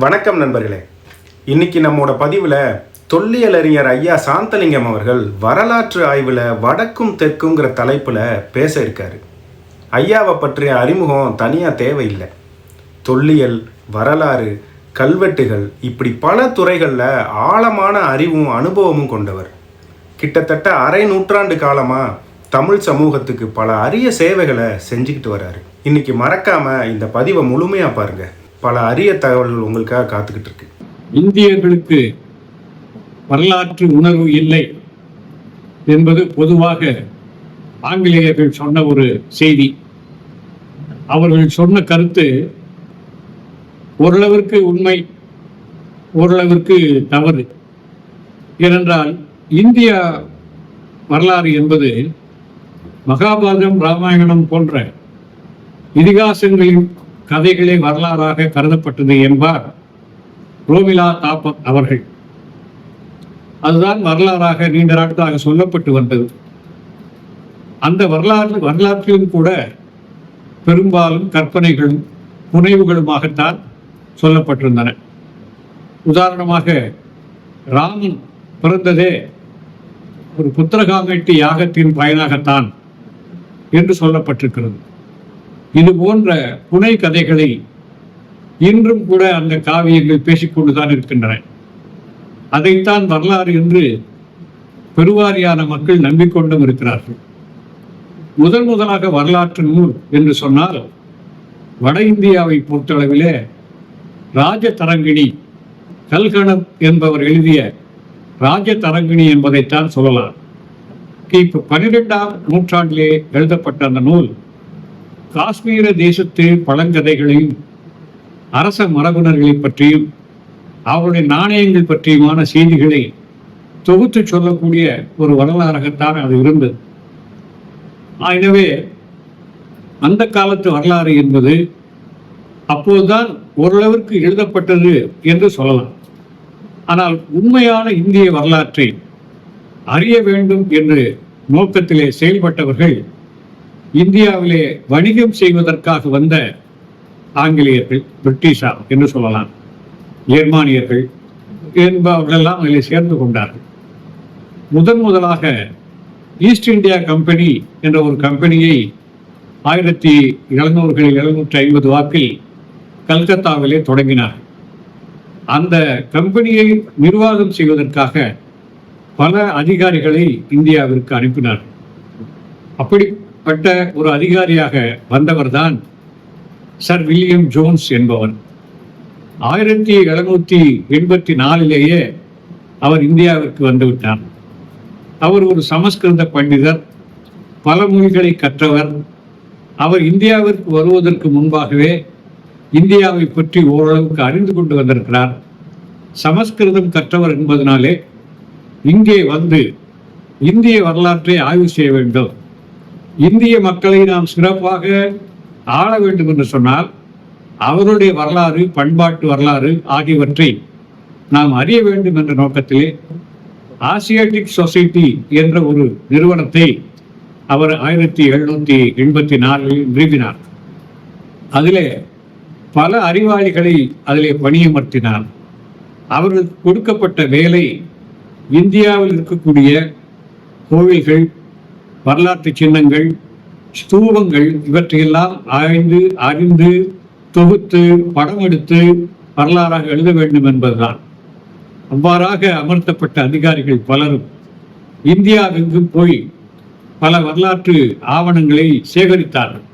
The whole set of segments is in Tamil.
வணக்கம் நண்பர்களே. இன்னைக்கு நம்மோட பதிவில் தொல்லியல் அறிஞர் ஐயா சாந்தலிங்கம் அவர்கள் வரலாற்று ஆய்வில் வடக்கும் தெற்குங்கிற தலைப்பில் பேச இருக்காரு. ஐயாவை பற்றிய அறிமுகம் தனியாக தேவையில்லை. தொல்லியல், வரலாறு, கல்வெட்டுகள் இப்படி பல துறைகளில் ஆழமான அறிவும் அனுபவமும் கொண்டவர். கிட்டத்தட்ட அரை நூற்றாண்டு காலமாக தமிழ் சமூகத்துக்கு பல அரிய சேவைகளை செஞ்சுக்கிட்டு வர்றாரு. இன்னைக்கு மறக்காமல் இந்த பதிவை முழுமையாக பாருங்கள். பல அரிய தகவல்கள் உங்களுக்காக காத்துக்கிட்டு இருக்கு. இந்தியர்களுக்கு வரலாற்று உணர்வு இல்லை என்பது பொதுவாக ஆங்கிலேயர்கள் சொன்ன ஒரு செய்தி. அவர்கள் சொன்ன கருத்து ஓரளவிற்கு உண்மை, ஓரளவிற்கு தவறு. ஏனென்றால் இந்திய வரலாறு என்பது மகாபாரதம், ராமாயணம் போன்ற இதிகாசங்களின் கதைகளே வரலாறாக கருதப்பட்டது என்பார் ரோமிலா தாப்பர் அவர்கள். அதுதான் வரலாறாக நீண்ட நாட்களாக சொல்லப்பட்டு வந்தது. அந்த வரலாற்றிலும் கூட பெரும்பாலும் கற்பனைகளும் புனைவுகளுமாகத்தான் சொல்லப்பட்டிருந்தன. உதாரணமாக, ராமன் பிறந்ததே ஒரு புத்திரகாமேட்டி யாகத்தின் பயனாகத்தான் என்று சொல்லப்பட்டிருக்கிறது. இது போன்ற புனை கதைகளை இன்றும் கூட அந்த காவியங்கள் பேசிக்கொண்டுதான் இருக்கின்றன. அதைத்தான் வரலாறு என்று பெருவாரியான மக்கள் நம்பிக்கொண்டும் இருக்கிறார்கள். முதலாக வரலாற்று நூல் என்று சொன்னால் வட இந்தியாவை பொறுத்தளவிலே ராஜதரங்கிணி, கல்கணம் என்பவர் எழுதிய ராஜதரங்கிணி என்பதைத்தான் சொல்லலாம். கிபி 12ஆம் நூற்றாண்டிலே எழுதப்பட்ட அந்த நூல் காஷ்மீர தேசத்து பழங்கதைகளையும் அரச மரபுணர்களை பற்றியும் அவருடைய நாணயங்கள் பற்றியுமான செய்திகளை தொகுத்து சொல்லக்கூடிய ஒரு வரலாறாகத்தான் அது இருந்தது. எனவே அந்த காலத்து வரலாறு என்பது அப்போதுதான் ஓரளவிற்கு எழுதப்பட்டது என்று சொல்லலாம். ஆனால் உண்மையான இந்திய வரலாற்றை அறிய வேண்டும் என்று நோக்கத்திலே செயல்பட்டவர்கள் இந்தியாவிலே வணிகம் செய்வதற்காக வந்த ஆங்கிலேயர்கள், பிரிட்டிஷார் என்று சொல்லலாம், ஜெர்மானியர்கள் என்பவர்களெல்லாம் அதில் சேர்ந்து கொண்டார்கள். முதலாக ஈஸ்ட் இந்தியா கம்பெனி என்ற ஒரு கம்பெனியை 1750 வாக்கில் கல்கத்தாவிலே தொடங்கினார். அந்த கம்பெனியை நிர்வாகம் செய்வதற்காக பல அதிகாரிகளை இந்தியாவிற்கு அனுப்பினார். அப்படிப்பட்ட ஒரு அதிகாரியாக வந்தவர்தான் சர் வில்லியம் ஜோன்ஸ் என்பவர். 1784 அவர் இந்தியாவிற்கு வந்துவிட்டார். அவர் ஒரு சமஸ்கிருத பண்டிதர், பல மொழிகளை கற்றவர். அவர் இந்தியாவிற்கு வருவதற்கு முன்பாகவே இந்தியாவை பற்றி ஓரளவுக்கு அறிந்து கொண்டு வந்திருக்கிறார். சமஸ்கிருதம் கற்றவர் என்பதனாலே இங்கே வந்து இந்திய வரலாற்றை ஆய்வு செய்ய வேண்டும், இந்திய மக்களை நாம் சிறப்பாக ஆள வேண்டும் என்று சொன்னால் அவருடைய வரலாறு, பண்பாட்டு வரலாறு ஆகியவற்றை நாம் அறிய வேண்டும் என்ற நோக்கத்திலே ஆசியாட்டிக் சொசைட்டி என்ற ஒரு நிறுவனத்தை அவர் 1784 நிறுவினார். அதிலே பல அறிவாளிகளை அதிலே பணியமர்த்தினார். அவர்களுக்கு கொடுக்கப்பட்ட வேலை இந்தியாவில் இருக்கக்கூடிய கோவில்கள், வரலாற்று சின்னங்கள், ஸ்தூபங்கள் இவற்றையெல்லாம் ஆய்ந்து அறிந்து தொகுத்து படம் எடுத்து வரலாறாக எழுத வேண்டும் என்பதுதான். அவ்வாறாக அமர்த்தப்பட்ட அதிகாரிகள் பலரும் இந்தியாவிற்கு போய் பல வரலாற்று ஆவணங்களை சேகரித்தார்கள்.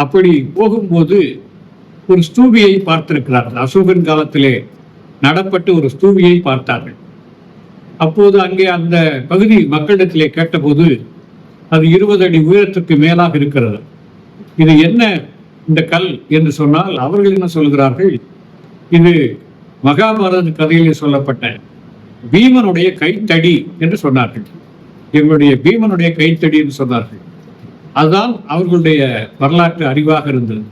அப்படி போகும்போது ஒரு ஸ்தூபியை பார்த்திருக்கிறார்கள். அசோகன் காலத்திலே நடப்பட்டு ஒரு ஸ்தூபியை பார்த்தார்கள். அப்போது அங்கே அந்த பகுதி மக்களிடத்திலே கேட்டபோது அது 20 அடி உயரத்துக்கு மேலாக இருக்கிறது. இது என்ன இந்த கல் என்று சொன்னால் அவர்கள் என்ன சொல்கிறார்கள், இது மகாபாரத கதையிலே சொல்லப்பட்ட பீமனுடைய கைத்தடி என்று சொன்னார்கள். எங்களுடைய பீமனுடைய கைத்தடி என்று சொன்னார்கள். அதுதான் அவர்களுடைய வரலாற்று அறிவாக இருந்தது.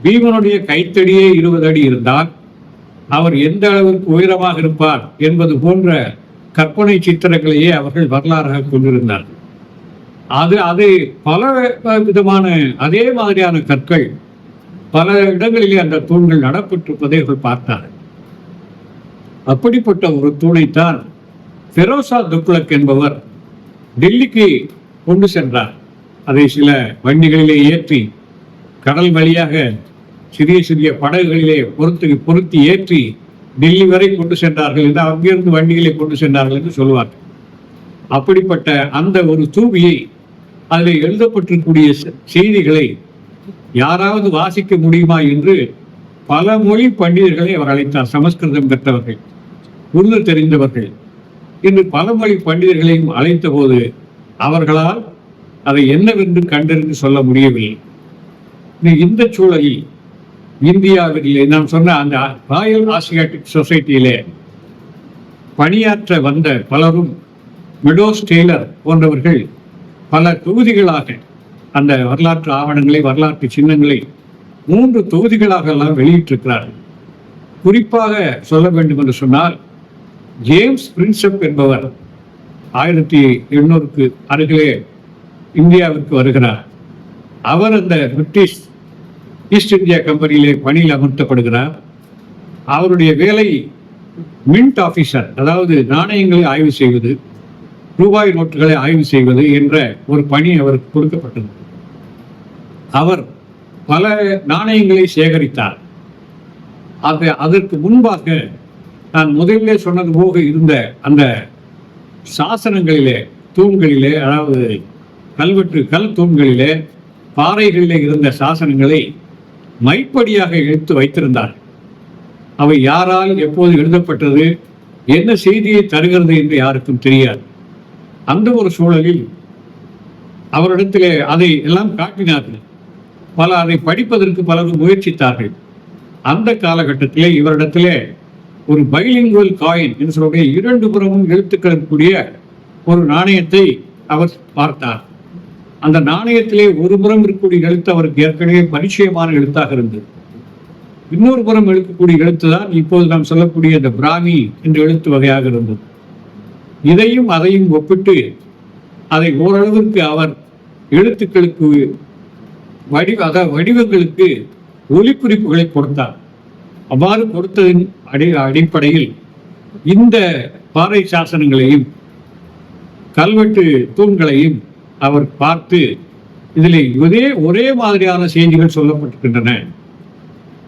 பீமனுடைய கைத்தடியே 20 அடி இருந்தால் அவர் எந்த அளவிற்கு உயரமாக இருப்பார் என்பது போன்ற கற்பனை சித்திரங்களையே அவர்கள் வரலாறாக கொண்டிருந்தார்கள். அது பல விதமான அதே மாதிரியான கற்கள் பல இடங்களிலே அந்த தூண்கள் நடப்பட்டிருப்பதை அவர்கள் பார்த்தார்கள். அப்படிப்பட்ட ஒரு தூணைத்தான் ஃபெரோசா துக்ளக் என்பவர் டெல்லிக்கு கொண்டு சென்றார். அதை சில வண்டிகளிலே ஏற்றி கடல் வழியாக சிறிய சிறிய படகுகளிலே பொருத்தி ஏற்றி டெல்லி வரை கொண்டு சென்றார்கள் என்று, அங்கிருந்து வண்டிகளை கொண்டு சென்றார்கள் என்று சொல்வார்கள். அப்படிப்பட்ட அந்த ஒரு தூபியை, அதில் எழுதப்பட்டிருக்கக்கூடிய செய்திகளை யாராவது வாசிக்க முடியுமா என்று பல மொழி பண்டிதர்களை அவர் அழைத்தார். சமஸ்கிருதம் பெற்றவர்கள், உருது தெரிந்தவர்கள் என்று பல மொழி பண்டிதர்களையும் அழைத்த போது அவர்களால் அதை என்னவென்று கண்டறிந்து சொல்ல முடியவில்லை. இந்த சூழலில் இந்தியாவிலே நான் சொன்ன அந்த ராயல் ஆசியாட்டிக் சொசைட்டியிலே பணியாற்ற வந்த பலரும், மெடோஸ் டெய்லர் போன்றவர்கள் பல தொகுதிகளாக அந்த வரலாற்று ஆவணங்களை, வரலாற்று சின்னங்களை 3 தொகுதிகளாக எல்லாம் வெளியிட்டிருக்கிறார்கள். குறிப்பாக சொல்ல வேண்டும் என்று சொன்னால், ஜேம்ஸ் பிரின்சப் என்பவர் 1800க்கு அருகிலே இந்தியாவிற்கு வருகிறார். அவர் அந்த பிரிட்டிஷ் ஈஸ்ட் இந்தியா கம்பெனியிலே பணியில் அமர்த்தப்படுகிறார். அவருடைய வேலை மின்ட் ஆபீசர், அதாவது நாணயங்களை ஆய்வு செய்வது, ரூபாய் நோட்டுகளை ஆய்வு செய்வது என்ற ஒரு பணி அவருக்கு கொடுக்கப்பட்டது. அவர் பல நாணயங்களை சேகரித்தார். அதற்கு முன்பாக நான் முதலிலே சொன்னது போக இருந்த அந்த சாசனங்களிலே, தூண்களிலே, அதாவது கல் தூண்களிலே, பாறைகளிலே இருந்த சாசனங்களை மைப்படியாக எடுத்து வைத்திருந்தார். அவை யாரால் எப்போது எழுதப்பட்டது, என்ன செய்தியை தருகிறது என்று யாருக்கும் தெரியாது. அந்த ஒரு சூழலில் அவரிடத்திலே அதை எல்லாம் காட்டினார்கள். அதை படிப்பதற்கு பலரும் முயற்சித்தார்கள். அந்த காலகட்டத்திலே இவரிடத்திலே ஒரு பைலிங்குவல் காயின் என்று சொல்லக்கூடிய 2 புறமும் எழுத்துக்கள் கூடிய ஒரு நாணயத்தை அவர் பார்த்தார். அந்த நாணயத்திலே ஒரு புறம் இருக்கக்கூடிய எழுத்து அவருக்கு ஏற்கனவே பரிச்சயமான எழுத்தாக இருந்தது. இன்னொரு புறம் எழுக்கக்கூடிய எழுத்து தான் இப்போது நாம் சொல்லக்கூடிய இந்த பிராமி என்ற எழுத்து வகையாக இருந்தது. இதையும் அதையும் ஒப்பிட்டு அதை ஓரளவிற்கு அவர் எழுத்துக்களுக்கு வடிவங்களுக்கு ஒலிக்குறிப்புகளை கொடுத்தார். அவ்வாறு கொடுத்ததின் அடிப்படையில் இந்த பாறை சாசனங்களையும் கல்வெட்டு தூண்களையும் அவர் பார்த்து, இதில் ஒரே மாதிரியான செய்திகள் சொல்லப்பட்டிருக்கின்றன.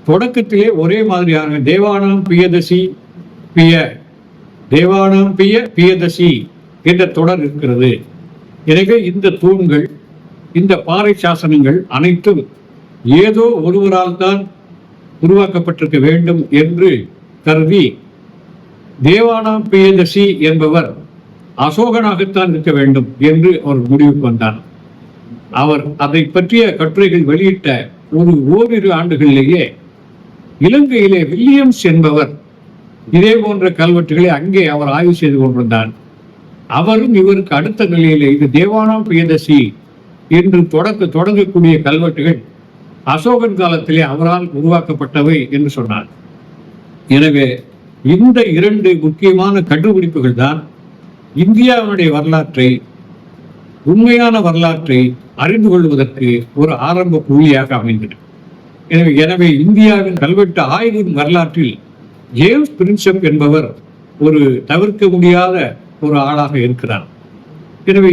தொடக்கத்திலே ஒரே மாதிரியான தேவானாம் பியதசி என்ற தொடர் இருக்கிறது. எனவே இந்த தூண்கள், இந்த பாறை சாசனங்கள் அனைத்தும் ஏதோ ஒருவரால் தான் உருவாக்கப்பட்டிருக்க வேண்டும் என்று கருதி, தேவானாம் பியதசி என்பவர் அசோகனாகத்தான் இருக்க வேண்டும் என்று அவர் முடிவுக்கு வந்தார். அவர் அதை பற்றிய கட்டுரைகள் வெளியிட்ட ஓரிரு ஆண்டுகளிலேயே இலங்கையிலே வில்லியம்ஸ் என்பவர் இதே போன்ற கல்வெட்டுகளை அங்கே அவர் ஆய்வு செய்து கொண்டிருந்தார். அவரும் இவருக்கு அடுத்த நிலையிலே இது தேவானாம் பிரியதசி என்று தொடங்கக்கூடிய கல்வெட்டுகள் அசோகன் காலத்திலே அவரால் உருவாக்கப்பட்டவை என்று சொன்னார். எனவே இந்த 2 முக்கியமான கண்டுபிடிப்புகள் தான் இந்தியாவினுடைய வரலாற்றை, உண்மையான வரலாற்றை அறிந்து கொள்வதற்கு ஒரு ஆரம்ப புள்ளியாக அமைந்தது. எனவே இந்தியாவின் கல்வெட்டு ஆய்வின் வரலாற்றில் ஜேம்ஸ் பிரின்சப் என்பவர் ஒரு தவிர்க்க முடியாத ஒரு ஆளாக இருக்கிறார். எனவே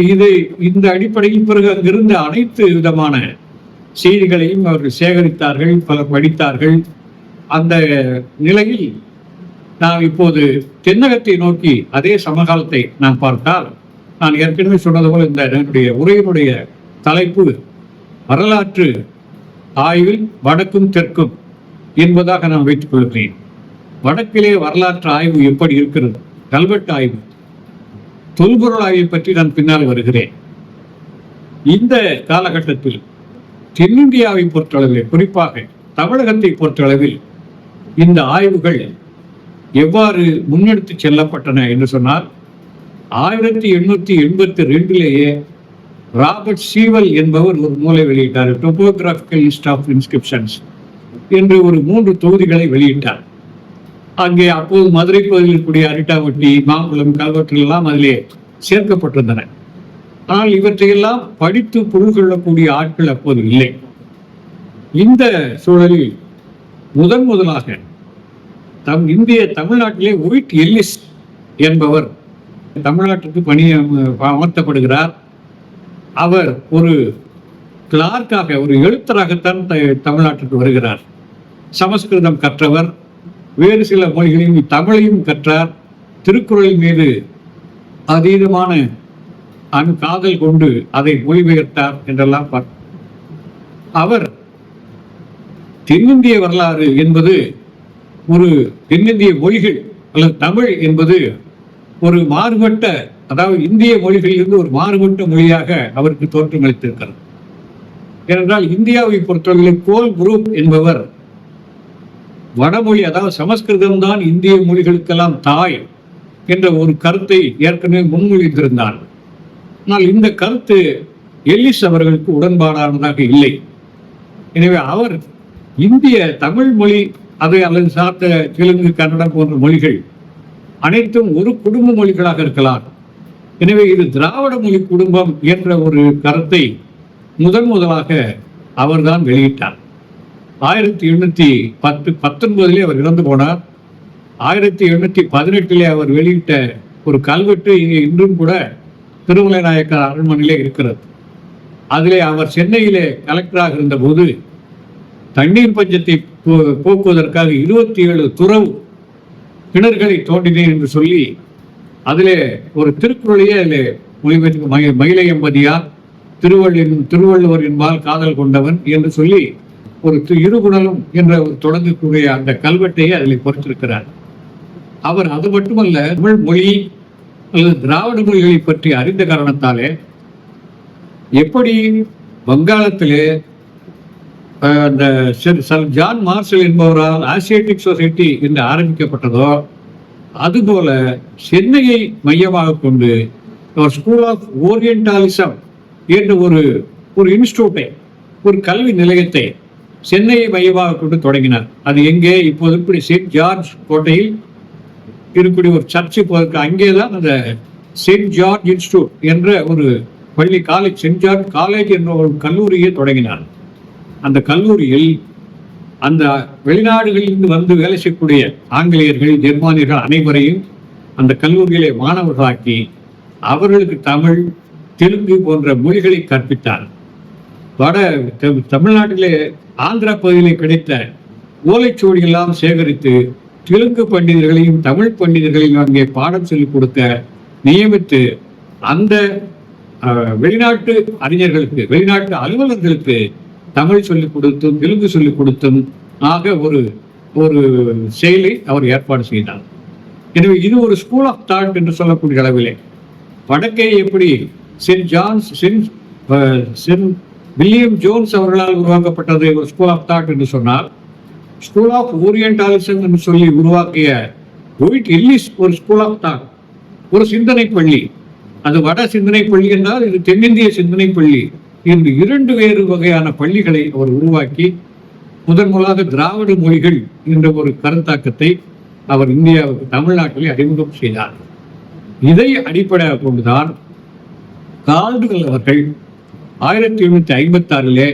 இந்த அடிப்படையில் பிறகு அங்கிருந்த அனைத்து விதமான செய்திகளையும் அவர்கள் சேகரித்தார்கள், பலர் படித்தார்கள். அந்த நிலையில் நாம் இப்போது தென்னகத்தை நோக்கி அதே சமகாலத்தை நாம் பார்த்தால், நான் ஏற்கனவே சொன்னது போல இந்த என்னுடைய உரையினுடைய தலைப்பு வரலாற்று ஆய்வில் வடக்கும் தெற்கும் என்பதாக நான் வைத்துக் கொள்கிறேன். வடக்கிலே வரலாற்று ஆய்வு எப்படி இருக்கிறது, கல்வெட்டு ஆய்வு, தொல்பொருள் ஆய்வை பற்றி நான் பின்னால் வருகிறேன். இந்த காலகட்டத்தில் தென்னிந்தியாவை பொறுத்தளவில், குறிப்பாக தமிழகத்தை பொறுத்தளவில் இந்த ஆய்வுகள் எவ்வாறு முன்னெடுத்து செல்லப்பட்டன என்று சொன்னால், 1882 ராபர்ட் சீவல் என்பவர் ஒரு நூலை வெளியிட்டார். டோபோகிராபிக்கல் லிஸ்ட் ஆஃப் இன்ஸ்கிரிப்ஷன்ஸ் என்று ஒரு 3 தொகுதிகளை வெளியிட்டார். அங்கே அப்போது மதுரை பகுதியில் இருக்கக்கூடிய அரிட்டாவட்டி, மாங்குளம் கல்வெட்டுகள் எல்லாம் அதிலே சேர்க்கப்பட்டிருந்தன. ஆனால் இவற்றையெல்லாம் படித்து புரிந்து கொள்ளக்கூடிய ஆட்கள் அப்போது இல்லை. இந்த சூழலில் முதலாக தமிழ்நாட்டிலே ஒயிட் எல்லிஸ் என்பவர் தமிழ்நாட்டுக்கு அமர்த்தப்படுகிறார். அவர் ஒரு கிளார்க்காக, ஒரு எழுத்தராகத்தான் தமிழ்நாட்டுக்கு வருகிறார். சமஸ்கிருதம் கற்றவர், வேறு சில மொழிகளையும் தமிழையும் கற்றார். திருக்குறளின் மீது அதீதமான காதல் கொண்டு அதை மொழிபெயர்த்தார் என்றெல்லாம் அவர் தென்னிந்திய வரலாறு என்பது ஒரு தென்னிந்திய மொழிகள் அல்லது தமிழ் என்பது ஒரு மாறுபட்ட, அதாவது இந்திய மொழிகளிலிருந்து ஒரு மாறுபட்ட மொழியாக அவருக்கு தோற்றமளித்திருக்கிறது. ஏனென்றால் இந்தியாவை பொறுத்தவரை கோல் குரூப் என்பவர் வடமொழி, அதாவது சமஸ்கிருதம் தான் இந்திய மொழிகளுக்கெல்லாம் தாய் என்ற ஒரு கருத்தை ஏற்கனவே முன்மொழிந்திருந்தார். ஆனால் இந்த கருத்து எல்லிஸ் அவர்களுக்கு உடன்பாடானதாக இல்லை. எனவே அவர் இந்திய தமிழ் மொழி அதை அல்லது சார்ந்த தெலுங்கு, கன்னடம் போன்ற மொழிகள் அனைத்தும் ஒரு குடும்ப மொழிகளாக இருக்கலாம். எனவே இது திராவிட மொழி குடும்பம் என்ற ஒரு கருத்தை முதலாக அவர்தான் வெளியிட்டார். 1819 அவர் இறந்து போனார். 1818 அவர் வெளியிட்ட ஒரு கல்வெட்டு இங்கே இன்றும் கூட திருமலை நாயக்கர் அரண்மனையிலே இருக்கிறது. அதிலே அவர் சென்னையிலே கலெக்டராக இருந்த போது தண்ணீர் பஞ்சத்தை போக்குவதற்காக 27 துறவு கிணறுகளை தோண்டினேன் என்று சொல்லி அதிலே ஒரு திருக்குறளையே அதில் மொழிபெயர்த்து மயிலை எம்பதியார் திருவள்ளுவர் என்பால் காதல் கொண்டவன் என்று சொல்லி ஒரு இருகுணலும் என்ற ஒரு தொடங்கக்கூடிய அந்த கல்வெட்டையே அதில் பொறுத்திருக்கிறார். அவர் அது மட்டுமல்ல, தமிழ் மொழி அல்லது திராவிட மொழிகளை பற்றி அறிந்த காரணத்தாலே எப்படி வங்காளத்திலே அந்த ஜான் மார்ஷல் என்பவரால் ஆசியாட்டிக் சொசைட்டி என்று ஆரம்பிக்கப்பட்டதோ அதுபோல சென்னையை மையமாக கொண்டு ஸ்கூல் ஆஃப் ஓரியன்டாலிசம் என்ற ஒரு இன்ஸ்டியூட்டை, ஒரு கல்வி நிலையத்தை சென்னையை மையமாக கொண்டு தொடங்கினார். அது எங்கே? இப்போது இப்படி செயின்ட் ஜார்ஜ் கோட்டையில் இருக்கக்கூடிய ஒரு சர்ச் போவதற்கு அங்கேதான் அந்த செயின்ட் ஜார்ஜ் இன்ஸ்டியூட் என்ற ஒரு பள்ளி காலேஜ், செயின்ட் ஜார்ஜ் காலேஜ் என்ற ஒரு கல்லூரியை தொடங்கினார். அந்த கல்லூரியில் அந்த வெளிநாடுகளிலிருந்து வந்து வேலை செய்யக்கூடிய ஆங்கிலேயர்கள், ஜெர்மானியர்கள் அனைவரையும் அந்த கல்லூரியிலே மாணவர்களாக்கி அவர்களுக்கு தமிழ், தெலுங்கு போன்ற மொழிகளை கற்பித்தார். தமிழ்நாட்டிலே ஆந்திரா பகுதியிலே கிடைத்த ஓலைச்சுவடிகளெல்லாம் சேகரித்து தெலுங்கு பண்டிதர்களையும் தமிழ் பண்டிதர்களையும் அங்கே பாடம் சொல்லிக் கொடுக்க நியமித்து அந்த வெளிநாட்டு அறிஞர்களுக்கு, வெளிநாட்டு அலுவலர்களுக்கு தமிழ் சொல்லிக் கொடுத்தும் தெலுங்கு சொல்லிக் கொடுத்தும் ஆக ஒரு செயலை அவர் ஏற்பாடு செய்தார். எனவே இது ஒரு ஸ்கூல் ஆஃப் தாட் என்று சொல்லக்கூடிய அளவிலே வடக்கே எப்படி சென்ட் வில்லியம் ஜோன்ஸ் அவர்களால் உருவாக்கப்பட்டது ஒரு ஸ்கூல் ஆஃப் தாட் என்று சொன்னால், ஸ்கூல் ஆஃப் ஓரியன்டாலிசம் என்று சொல்லி உருவாக்கிய ஒயிட் எல்லிஸ் ஒரு ஸ்கூல் ஆஃப் தாட், ஒரு சிந்தனை பள்ளி. அது வட சிந்தனை பள்ளி என்றால் இது தென்னிந்திய சிந்தனை பள்ளி என்று 2 வேறு வகையான பள்ளிகளை அவர் உருவாக்கி முதலாக திராவிட மொழிகள் என்ற ஒரு கருத்தாக்கத்தை அவர் இந்தியாவுக்கு, தமிழ்நாட்டிலே அறிமுகம் செய்தார். இதை அடிப்படையாக கொண்டுதான் கால்டுவெல் அவர்கள் 1856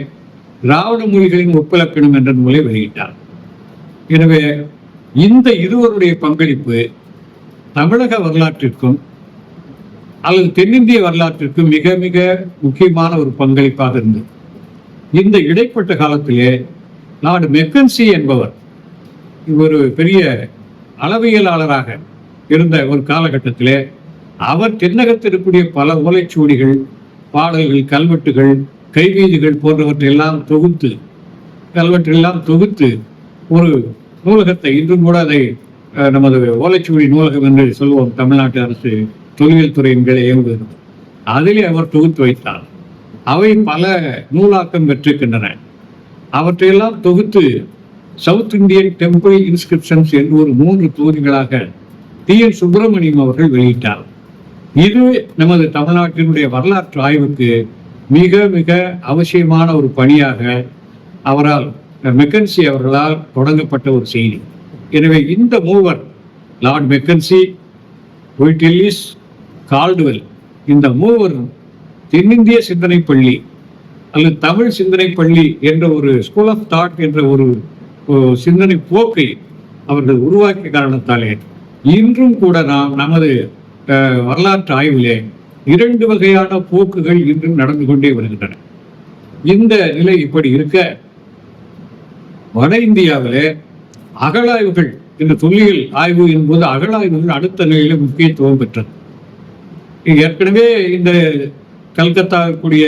திராவிட மொழிகளின் ஒப்பிலக்கணம் என்ற நூலை வெளியிட்டார். எனவே இந்த இருவருடைய பங்களிப்பு தமிழக வரலாற்றிற்கும் அல்லது தென்னிந்திய வரலாற்றிற்கும் மிக மிக முக்கியமான ஒரு பங்களிப்பாக இருந்தது. இந்த இடைப்பட்ட காலத்திலே லார்ட் மெக்கன்சி என்பவர் ஒரு பெரிய அளவியலாளராக இருந்த ஒரு காலகட்டத்திலே அவர் தென்னகத்தில் இருக்கக்கூடிய பல ஓலைச்சுவடிகள், பாடல்கள், கல்வெட்டுகள், கைவீதிகள் போன்றவற்றையெல்லாம் தொகுத்து ஒரு நூலகத்தை, இன்றும் கூட அதை நமது ஓலைச்சுவடி நூலகம் என்று சொல்லுவோம், தமிழ்நாட்டு அரசு தொல்லியல் துறையின் கீழே இயங்குகிறது, அதிலே அவர் தொகுத்து வைத்தார். அவை பல நூலாக்கம் பெற்றிருக்கின்றன. அவற்றையெல்லாம் தொகுத்து சவுத் இந்தியன் டெம்பிள் இன்ஸ்கிரிப்ஷன்ஸ் என்று ஒரு 3 தொகுதிகளாக டி.என். சுப்பிரமணியம் அவர்கள் வெளியிட்டார். இது நமது தமிழ்நாட்டினுடைய வரலாற்று ஆய்வுக்கு மிக மிக அவசியமான ஒரு பணியாக மெக்கன்சி அவர்களால் தொடங்கப்பட்ட ஒரு செய்தி. எனவே இந்த மூவர், lord Mackenzie, Whyte Ellis, Caldwell, இந்த மூவரும் தென்னிந்திய சிந்தனை பள்ளி அல்லது தமிழ் சிந்தனை பள்ளி என்ற ஒரு ஸ்கூல் ஆஃப் தாட் என்ற ஒரு சிந்தனை போக்கை அவர்கள் உருவாக்கிய காரணத்தாலே இன்றும் கூட நாம் நமது வரலாற்று ஆய்விலே 2 வகையான போக்குகள் இன்றும் நடந்து கொண்டே வருகின்றன. இந்த நிலை இப்படி இருக்க, வட இந்தியாவிலே அகழாய்வுகள், இந்த தொல்லியல் ஆய்வு என்பது அகழாய்வுகள் அடுத்த நிலையில முக்கியத்துவம் பெற்றது. ஏற்கனவே இந்த கல்கத்தாவுக்குரிய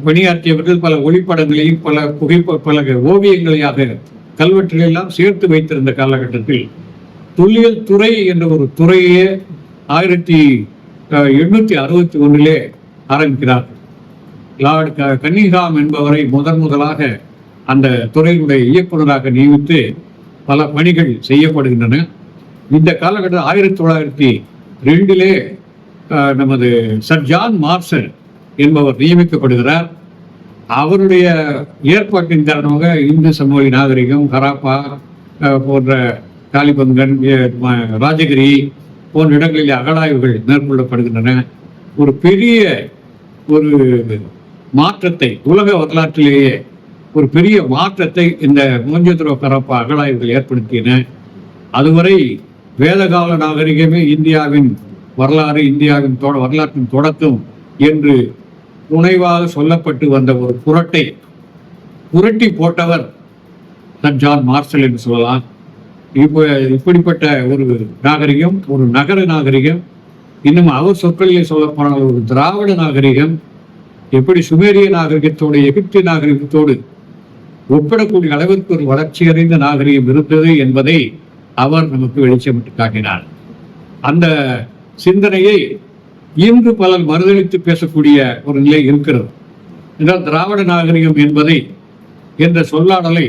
பணியாற்றியவர்கள் பல ஒளிப்படங்களையும் பல ஓவியங்களையாக கல்வெட்டுகள் எல்லாம் சேர்த்து வைத்திருந்த காலகட்டத்தில் தொல்லியல் துறை என்ற ஒரு துறையே 1861 ஆரம்பிக்கிறார். லார்ட் கன்னிங்ஹாம் என்பவரை முதலாக அந்த துறையினுடைய இயக்குநராக நியமித்து பல பணிகள் செய்யப்படுகின்றன. இந்த காலகட்டம் 1902 நமது சர் ஜான் மார்ஷல் என்பவர் நியமிக்கப்படுகிறார். அவருடைய ஏற்பாட்டின் காரணமாக இந்து சமவெளி நாகரிகம், ஹராப்பா போன்ற காலிபங்கன், ராஜகிரி போன்ற இடங்களில் அகழாய்வுகள் மேற்கொள்ளப்படுகின்றன. ஒரு பெரிய ஒரு மாற்றத்தை, உலக வரலாற்றிலேயே ஒரு பெரிய மாற்றத்தை இந்த மொஹஞ்சதாரோ ஹராப்பா அகழாய்வுகள் ஏற்படுத்தின. அதுவரை வேதகால நாகரிகமே இந்தியாவின் வரலாறு, இந்தியாவின் வரலாற்றின் தொடக்கம் என்று துணைவாக சொல்லப்பட்டு வந்த ஒரு புரட்டி போட்டவர் சர் ஜான் மார்ஷல் என்று சொல்லலாம். இப்படிப்பட்ட ஒரு நாகரிகம், ஒரு நகர நாகரிகம், இன்னும் அவர் சொற்களிலே சொல்லப்போனால் ஒரு திராவிட நாகரிகம் எப்படி சுமேரிய நாகரிகத்தோடு, எகிப்திய நாகரிகத்தோடு ஒப்பிடக்கூடிய அளவிற்கு ஒரு வளர்ச்சியடைந்த நாகரிகம் இருந்தது என்பதை அவர் நமக்கு வெளிச்சமிட்டு காட்டினார். அந்த சிந்தனையை இன்று பலர் மறுதளித்து பேசக்கூடிய ஒரு நிலை இருக்கிறது. என்றால் திராவிட நாகரிகம் என்பதை என்ற சொல்லாடலை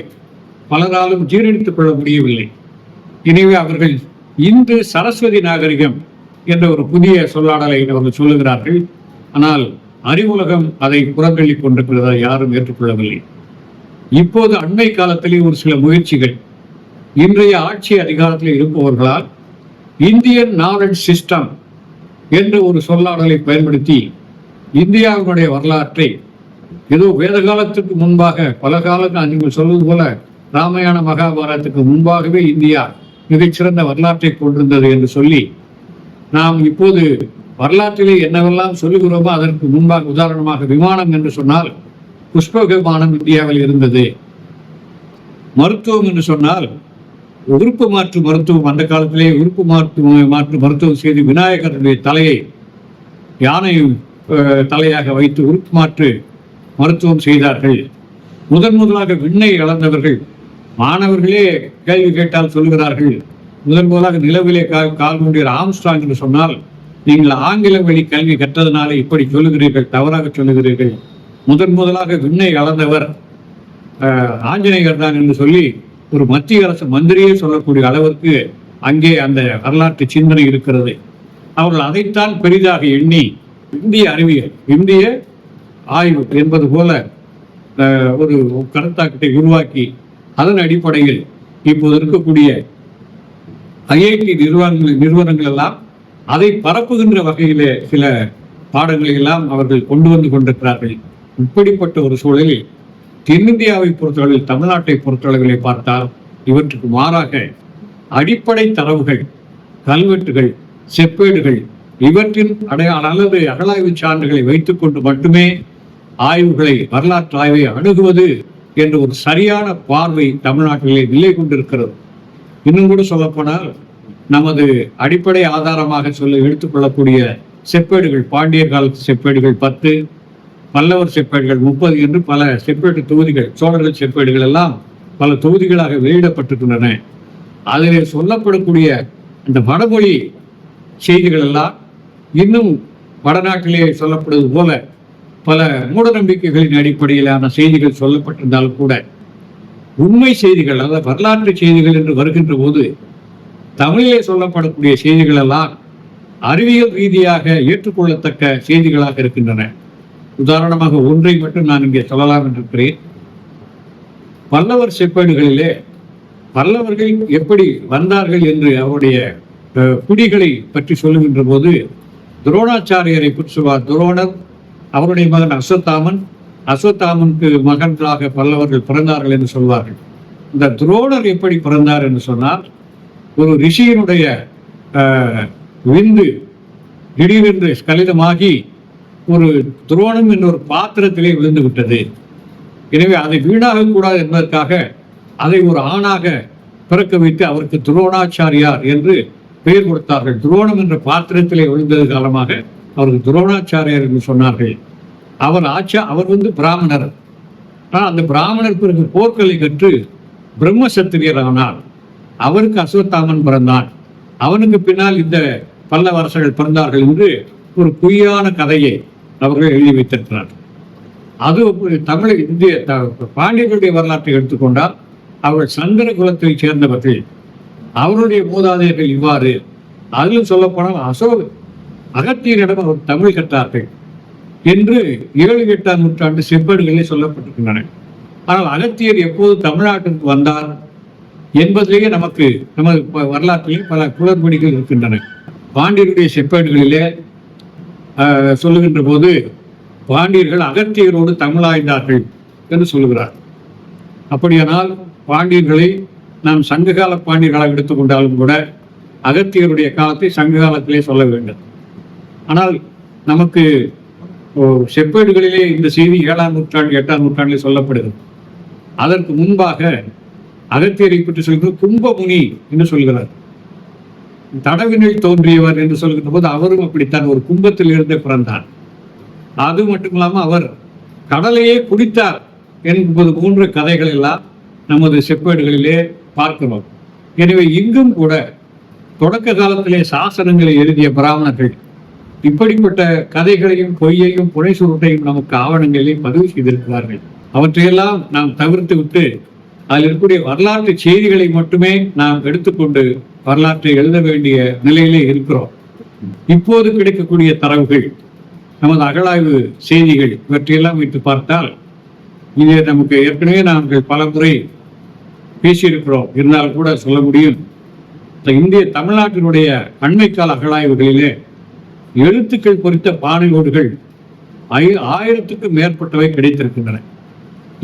பலராலும் ஜீரணித்துக் கொள்ள முடியவில்லை. எனவே அவர்கள் இன்று சரஸ்வதி நாகரிகம் என்ற ஒரு புதிய சொல்லாடலை அவர்கள் சொல்லுகிறார்கள். ஆனால் அறிவுலகம் அதை புறந்தள்ளி கொண்டிருக்கிறதை யாரும் ஏற்றுக்கொள்ளவில்லை. இப்போது அண்மை காலத்திலே ஒரு சில முயற்சிகள் இன்றைய ஆட்சி அதிகாரத்தில் இருப்பவர்களால் இந்தியன் நாலேஜ் சிஸ்டம் என்ற ஒரு சொல்லாடலை பயன்படுத்தி இந்தியாவினுடைய வரலாற்றை ஏதோ வேத காலத்துக்கு முன்பாக, பல காலங்கள் நீங்கள் சொல்வது போல ராமாயண மகாபாரதத்துக்கு முன்பாகவே இந்தியா மிகச்சிறந்த வரலாற்றை கொண்டிருந்தது என்று சொல்லி, நாம் இப்போது வரலாற்றிலே என்னவெல்லாம் சொல்லுகிறோமோ அதற்கு முன்பாக, உதாரணமாக விமானம் என்று சொன்னால் புஷ்ப விமானம் இந்தியாவில் இருந்தது. மருத்துவம் என்று சொன்னால் உறுப்பு மாற்று மருத்துவம், அந்த காலத்திலே உறுப்பு மாற்று மருத்துவம் செய்து விநாயகருடைய தலையை யானை தலையாக வைத்து உறுப்பு மாற்று மருத்துவம் செய்தார்கள். முதலாக விண்ணை அளந்தவர்கள், மாணவர்களே கேள்வி கேட்டால் சொல்லுகிறார்கள், முதலாக நிலவிலே கால் ஊன்றிய ஆம்ஸ்ட்ராங் என்று சொன்னால், நீங்கள் ஆங்கில வழி கல்வி கற்றதனால இப்படி சொல்லுகிறீர்கள், தவறாக சொல்லுகிறீர்கள். முதலாக விண்ணை அளந்தவர் ஆஞ்சநேயர் தான் என்று சொல்லி ஒரு மத்திய அரசு மந்திரியே சொல்லக்கூடிய அளவிற்கு அங்கே அந்த வரலாற்று சிந்தனை இருக்கிறது. அவர்கள் அதைத்தான் பெரிதாக எண்ணி இந்திய அறிவியல், இந்திய ஆய்வு என்பது போல ஒரு கருத்தாக்கத்தை உருவாக்கி அதன் அடிப்படையில் இப்போது இருக்கக்கூடிய ஐஐடி நிறுவனங்கள் எல்லாம் அதை பரப்புகின்ற வகையிலே சில பாடங்களை எல்லாம் அவர்கள் கொண்டு வந்து கொண்டிருக்கிறார்கள். இப்படிப்பட்ட ஒரு சூழலில் தென்னிந்தியாவை பொறுத்தளவில், தமிழ்நாட்டை பொறுத்தளவிலே பார்த்தால் இவற்றுக்கு மாறாக அடிப்படை தரவுகள், கல்வெட்டுகள், செப்பேடுகள் இவற்றின் அல்லது அகழாய்வு சான்றுகளை வைத்துக் கொண்டு மட்டுமே ஆய்வுகளை, வரலாற்று ஆய்வை அணுகுவது என்ற ஒரு சரியான பார்வை தமிழ்நாட்டிலே நிலை கொண்டிருக்கிறது. இன்னும் கூட சொல்லப்போனால் நமது அடிப்படை ஆதாரமாக எடுத்துக்கொள்ளக்கூடிய செப்பேடுகள், பாண்டியர் காலத்து செப்பேடுகள் 10, பல்லவர் செப்பேடுகள் 30 என்று பல செப்பேடு தொகுதிகள், சோழர்கள் செப்பேடுகள் எல்லாம் பல தொகுதிகளாக வெளியிடப்பட்டிருக்கின்றன. அதிலே சொல்லப்படக்கூடிய அந்த வடமொழி செய்திகள் எல்லாம் இன்னும் வடநாட்டிலே சொல்லப்படுவது போல பல மூட நம்பிக்கைகளின் அடிப்படையிலான செய்திகள் சொல்லப்பட்டிருந்தாலும் கூட உண்மை செய்திகள், அதாவது வரலாற்று செய்திகள் என்று வருகின்ற போது தமிழிலே சொல்லப்படக்கூடிய செய்திகள் எல்லாம் அறிவியல் ரீதியாக ஏற்றுக்கொள்ளத்தக்க செய்திகளாக இருக்கின்றன. உதாரணமாக ஒன்றை மட்டும் நான் இங்கே சொல்லலாம் என்றிருக்கிறேன். பல்லவர் செப்பேடுகளிலே பல்லவர்கள் எப்படி வந்தார்கள் என்று அவருடைய குடிகளை பற்றி சொல்லுகின்ற போது துரோணாச்சாரியரை பற்றி சொல்வார். துரோணர், அவருடைய மகன் அஸ்வத்தாமன், அஸ்வத்தாமனுக்கு மகன்களாக பல்லவர்கள் பிறந்தார்கள் என்று சொல்வார்கள். இந்த துரோணர் எப்படி பிறந்தார் என்று சொன்னால், ஒரு ரிஷியினுடைய விந்து திடீரென்று ஸ்கலிதமாகி ஒரு துரோணம் என்ற ஒரு பாத்திரத்திலே விழுந்து விட்டது. எனவே அதை வீணாக கூடாது என்பதற்காக அதை ஒரு ஆணாக பிறக்க வைத்து அவருக்கு துரோணாச்சாரியார் என்று பெயர் கொடுத்தார்கள். துரோணம் என்ற பாத்திரத்திலே விழுந்தது காலமாக அவருக்கு துரோணாச்சாரியார் என்று சொன்னார்கள். அவர் பிராமணர். ஆனால் அந்த பிராமணர் பிறகு போர்க்களை கற்று பிரம்மசத்திரியர் ஆனார். அவருக்கு அஸ்வத்தாமன் பிறந்தான். அவனுக்கு பின்னால் இந்த பல்லவரசர்கள் பிறந்தார்கள் என்று ஒரு பொய்யான கதையை அவர்கள் எழுதி வைத்திருக்கிறார். அது இந்திய பாண்டியர்களுடைய வரலாற்றை எடுத்துக்கொண்டால் அவர்கள் சந்திர குலத்தைச் சேர்ந்தவர்கள். அவருடைய மூதாதையர்கள் இவ்வாறு. அதிலும் சொல்லப்போனால் அகத்தியரிடம் அவர் தமிழ் கற்றார்கள் என்று 7-8ஆம் நூற்றாண்டு செப்பேடுகளிலே சொல்லப்பட்டிருக்கின்றன. ஆனால் அகத்தியர் எப்போது தமிழ்நாட்டிற்கு வந்தார் என்பதிலேயே நமது வரலாற்றிலே பல குளறுபடிகள் இருக்கின்றன. பாண்டியருடைய செப்பேடுகளிலே சொல்லுகின்ற போது பாண்டியர்கள் அகத்தியரோடு தமிழாய்ந்தார்கள் என்று சொல்லுகிறார். அப்படியானால் பாண்டியர்களை நாம் சங்ககால பாண்டியர்களாக எடுத்துக்கொண்டாலும் கூட அகத்தியருடைய காலத்தை சங்க காலத்திலே சொல்ல வேண்டும். ஆனால் நமக்கு செப்பேடுகளிலே இந்த செய்தி 7ஆம் நூற்றாண்டு 8ஆம் நூற்றாண்டிலே சொல்லப்படுகிறது. அதற்கு முன்பாக அகத்தியரை பற்றி சொல்கிற கும்பமுனி என்று சொல்கிறார். தடவினில் தோன்றியவர் என்று சொல்கின்ற போது அவரும் அப்படித்தான் ஒரு கும்பத்தில் இருந்தே பிறந்தார். அது மட்டுமில்லாமல் அவர் கடலையே குடித்தார் என்பது போன்ற கதைகள் எல்லாம் நமது செப்பேடுகளிலே பார்க்கிறோம். எனவே இங்கும் கூட தொடக்க காலத்திலே சாசனங்களை எழுதிய பிராமணர்கள் இப்படிப்பட்ட கதைகளையும் பொய்யையும் புனை சுருட்டையும் நமக்கு ஆவணங்களில் பதிவு செய்திருக்கிறார்கள். அவற்றையெல்லாம் நாம் தவிர்த்து விட்டு அதில் இருக்கக்கூடிய வரலாற்று செய்திகளை மட்டுமே நாம் எடுத்துக்கொண்டு வரலாற்றை எழுத வேண்டிய நிலையிலே இருக்கிறோம். இப்போது கிடைக்கக்கூடிய தரவுகள், நமது அகழாய்வு செய்திகள், இவற்றையெல்லாம் வைத்து பார்த்தால் இதை நமக்கு ஏற்கனவே நாங்கள் பல முறை பேசியிருக்கிறோம். இருந்தாலும் கூட சொல்ல முடியும். இந்திய தமிழ்நாட்டினுடைய அண்மைக்கால அகழாய்வுகளிலே எழுத்துக்கள் பொறித்த பானையோடுகள் 1000க்கும் மேற்பட்டவை கிடைத்திருக்கின்றன.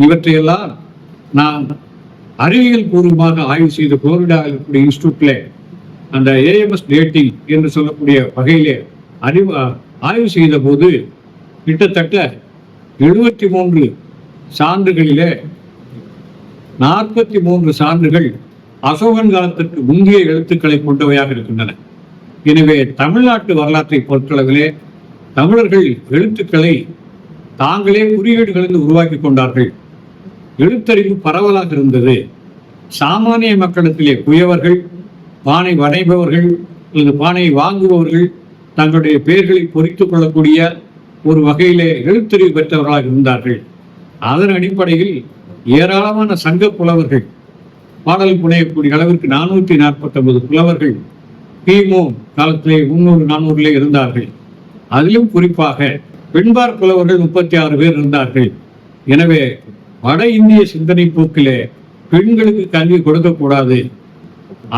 இவற்றையெல்லாம் நாம் அறிவியல் பூர்வமாக ஆய்வு செய்த புளோரிடா இன்ஸ்டிடியூட்ல அந்த ஏஎம்எஸ் டேட்டிங் என்று சொல்லக்கூடிய வகையிலே ஆய்வு செய்த போது கிட்டத்தட்ட 73 சான்றுகளிலே 43 சான்றுகள் அசோகன் காலத்திற்கு முந்தைய எழுத்துக்களை கொண்டவையாக இருக்கின்றன. எனவே தமிழ்நாட்டு வரலாற்றை பொறுத்தளவிலே தமிழர்கள் எழுத்துக்களை தாங்களே குறியீடுகளில் உருவாக்கி கொண்டார்கள். எழுத்தறிவு பரவலாக இருந்தது. சாமானிய மக்களிடத்திலே குயவர்கள், பானை வரைபவர்கள் அல்லது பானையை வாங்குபவர்கள் தங்களுடைய பெயர்களை பொறித்துக் கொள்ளக்கூடிய ஒரு வகையிலே எழுத்தறிவு பெற்றவர்களாக இருந்தார்கள். அதன் அடிப்படையில் ஏராளமான சங்க புலவர்கள், பாடல் புனையக்கூடிய அளவிற்கு 449 புலவர்கள் கிமு காலத்திலே 300-400 இருந்தார்கள். அதிலும் குறிப்பாக பெண்பார் புலவர்கள் 36 பேர் இருந்தார்கள். எனவே வட இந்திய சிந்தனை போக்கிலே பெண்களுக்கு கல்வி கொடுக்கக்கூடாது,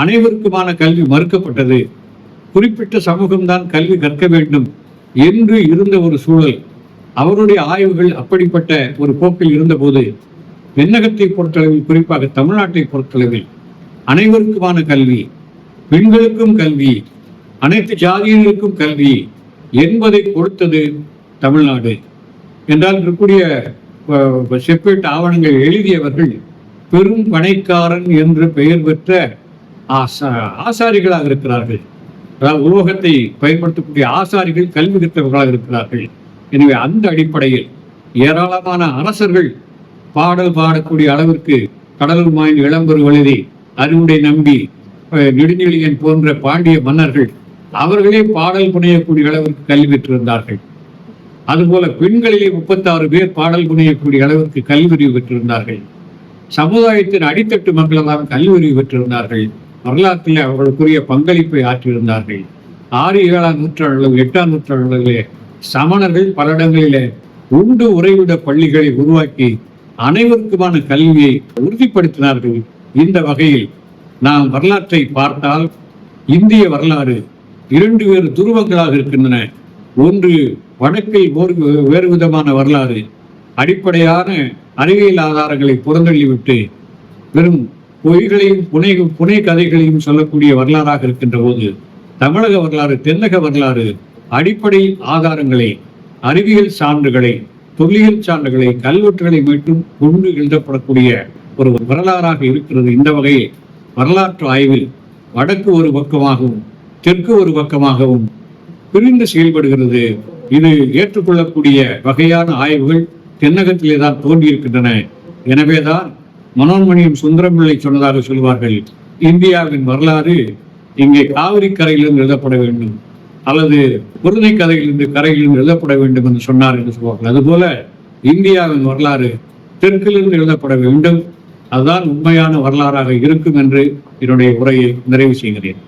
அனைவருக்குமான கல்வி மறுக்கப்பட்டது, குறிப்பிட்ட சமூகம்தான் கல்வி கற்க வேண்டும் என்று இருந்த ஒரு சூழல். அவருடைய ஆய்வுகள் அப்படிப்பட்ட ஒரு போக்கில் இருந்தபோது தென்னகத்தை பொறுத்தளவில், குறிப்பாக தமிழ்நாட்டை பொறுத்தளவில் அனைவருக்குமான கல்வி, பெண்களுக்கும் கல்வி, அனைத்து ஜாதியினருக்கும் கல்வி என்பதை கொடுத்தது தமிழ்நாடு என்றால் இருக்கக்கூடிய செப்பேட்டு ஆவணங்கள் எழுதியவர்கள் பெரும் பனைக்காரன் என்று பெயர் பெற்ற ஆசாரிகளாக இருக்கிறார்கள். அதாவது உலோகத்தை பயன்படுத்தக்கூடிய ஆசாரிகள், கல்வி கற்றவர்களாக இருக்கிறார்கள். எனவே அந்த அடிப்படையில் ஏராளமான அரசர்கள் பாடல் பாடக்கூடிய அளவிற்கு கடலூர் மாயின் இளம்பெரு வழுதி, அறிவுடை நம்பி, நெடுஞ்செழியன் போன்ற பாண்டிய மன்னர்கள் அவர்களே பாடல் புனையக்கூடிய அளவிற்கு கல்வி பெற்றிருந்தார்கள். அதுபோல பெண்களிலே 36 பேர் பாடல் புனையக்கூடிய அளவிற்கு கல்வியறிவு பெற்றிருந்தார்கள். சமுதாயத்தின் அடித்தட்டு மக்கள் எல்லாம் கல்வியறிவு பெற்றிருந்தார்கள். வரலாற்றிலே அவர்களுக்குரிய பங்களிப்பை ஆற்றியிருந்தார்கள். 6-7ஆம் நூற்றாண்டு 8ஆம் நூற்றாண்டுகளிலே சமணர்கள் பல இடங்களிலே உண்டு உறைவிட பள்ளிகளை உருவாக்கி அனைவருக்குமான கல்வியை உறுதிப்படுத்தினார்கள். இந்த வகையில் நாம் வரலாற்றை பார்த்தால் இந்திய வரலாறு 2 வேறு துருவங்களாக இருக்கின்றன. ஒன்று வடக்கில் வேறு விதமான வரலாறு, அடிப்படையான அறிவியல் ஆதாரங்களை புறந்தள்ளிவிட்டு வெறும் பொய்களையும் புனை கதைகளையும் சொல்லக்கூடிய வரலாறாக இருக்கின்ற போது, தமிழக வரலாறு, தென்னக வரலாறு அடிப்படை ஆதாரங்களை, அறிவியல் சான்றுகளை, தொல்லியல் சான்றுகளை, கல்வெட்டுகளை மீட்டும் கொண்டு எழுதப்படக்கூடிய ஒரு வரலாறாக இருக்கிறது. இந்த வகையில் வரலாற்று ஆய்வில் வடக்கு ஒரு பக்கமாகவும் தெற்கு ஒரு பக்கமாகவும் பிரிந்து செயல்படுகிறது. இது ஏற்றுக்கொள்ளக்கூடிய வகையான ஆய்வுகள் தென்னகத்திலே தான் தோன்றியிருக்கின்றன. எனவேதான் மனோன்மணியம் சுந்தரம்பிள்ளை சொன்னதாக சொல்வார்கள், இந்தியாவின் வரலாறு இங்கே காவிரி கரையிலிருந்து எழுதப்பட வேண்டும் அல்லது குருணை கரையிலிருந்து எழுதப்பட வேண்டும் என்று சொன்னார் என்று சொல்வார்கள். அதுபோல இந்தியாவின் வரலாறு தெற்கிலிருந்து எழுதப்பட வேண்டும். அதுதான் உண்மையான வரலாறாக இருக்கும் என்று என்னுடைய உரையை நிறைவு செய்கிறேன்.